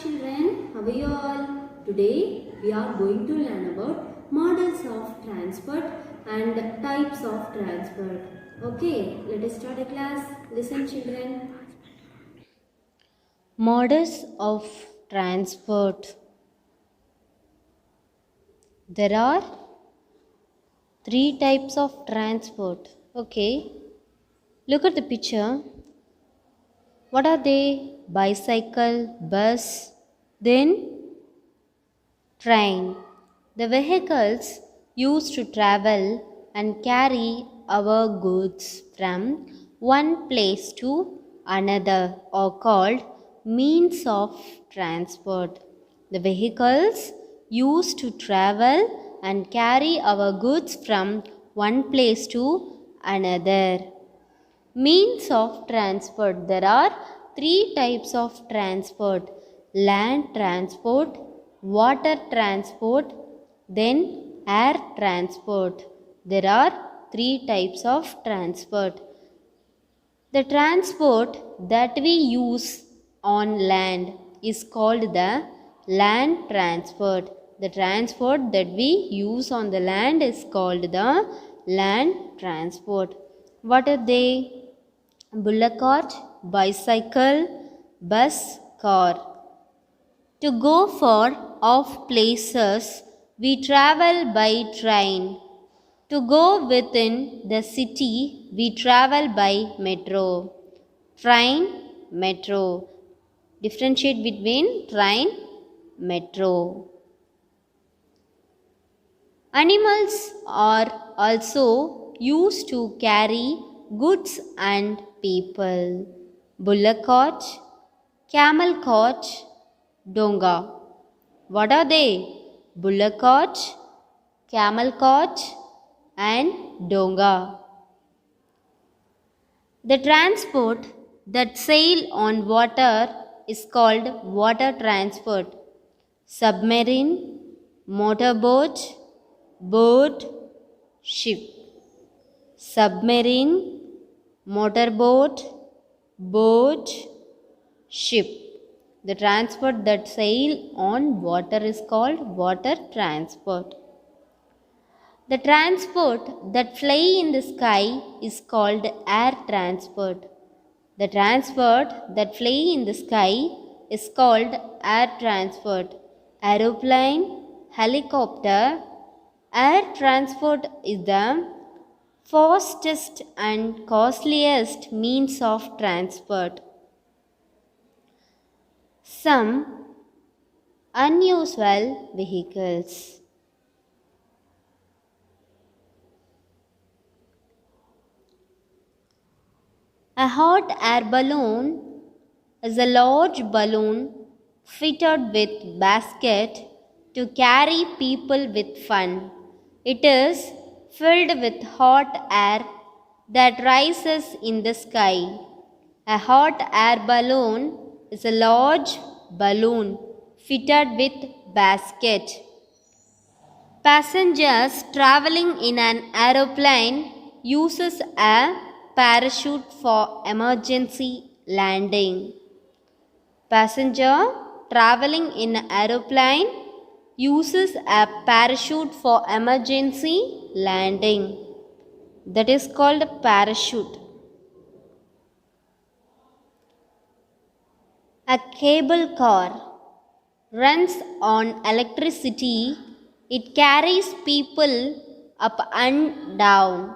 children, how are you all? Today we are going to learn about models of transport and types of transport. Okay, let us start the class. Listen children. Models of transport. There are three types of transport. Okay, look at the picture. What are they? Bicycle, bus, then train. The vehicles used to travel and carry our goods from one place to another are called means of transport. The vehicles used to travel and carry our goods from one place to another. Means of transport. There are three types of transport: land transport, water transport, then air transport. There are three types of transport. The transport that we use on land is called the land transport. The transport that we use on the land is called the land transport. What are they? Bullock cart, bicycle, bus, car. To go far off places, we travel by train. To go within the city, we travel by metro. Train, metro. Differentiate between train, metro. Animals are also used to carry goods and people. Bullock cart, camel cart, donga. What are they? Bullock cart, camel cart, and donga. The transport that sail on water is called water transport. Submarine, motorboat, boat, ship. Submarine, motorboat, boat, ship. The transport that sail on water is called water transport. The transport that fly in the sky is called air transport. The transport that fly in the sky is called air transport. Aeroplane, helicopter. Air transport is the fastest and costliest means of transport. Some unusual vehicles. A hot air balloon is a large balloon fitted with basket to carry people with fun. It is filled with hot air that rises in the sky. A hot air balloon is a large balloon fitted with basket. Passengers traveling in an aeroplane uses a parachute for emergency landing. Passenger traveling in an aeroplane uses a parachute for emergency landing. That is called a parachute. A cable car runs on electricity. It carries people up and down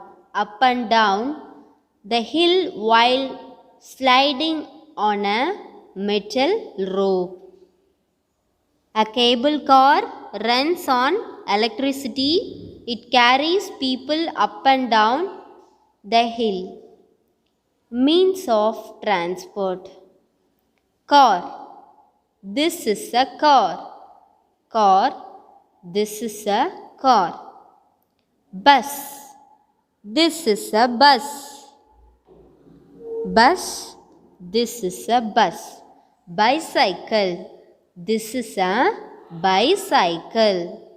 the hill while sliding on a metal rope. A cable car runs on electricity. It carries people up and down the hill. Means of transport. Car. This is a car. Car. This is a car. Bus. This is a bus. Bus. This is a bus. Bicycle. This is a bicycle.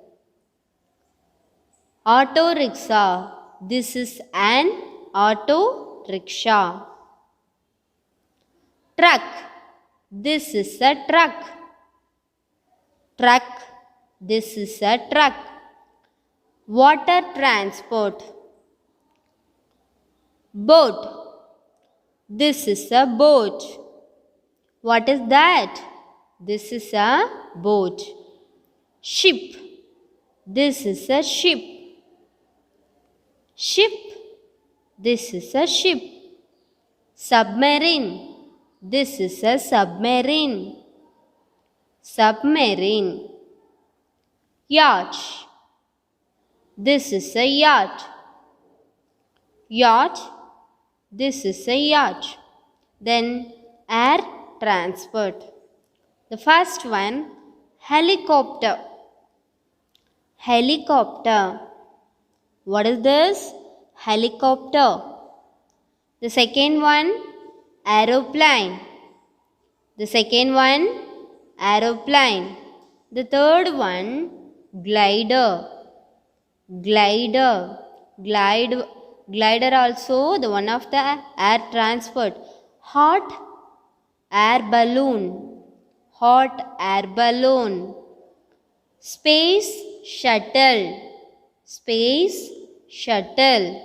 Auto rickshaw. This is an auto rickshaw. Truck. This is a truck. Truck. This is a truck. Water transport. Boat. This is a boat. What is that? This is a boat. Ship. This is a ship. Ship. This is a ship. Submarine. This is a submarine. Submarine. Yacht. This is a yacht. Yacht. This is a yacht. Then air transport. The first one, helicopter. Helicopter. What is this? Helicopter. The second one, aeroplane. The second one, aeroplane. The third one, glider. Glider. Glider also the one of the air transport. Hot air balloon. Hot air balloon. Space shuttle. Space shuttle.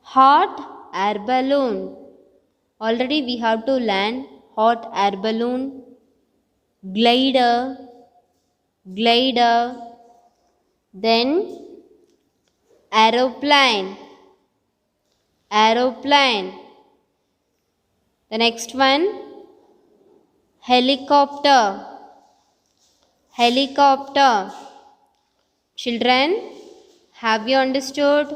Hot air balloon. Already we have to learn hot air balloon, glider, then aeroplane. The next one, helicopter. Children, have you understood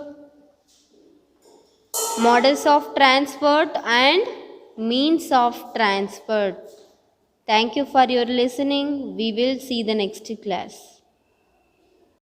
models of transport and means of transport? Thank you for your listening. We will see the next class.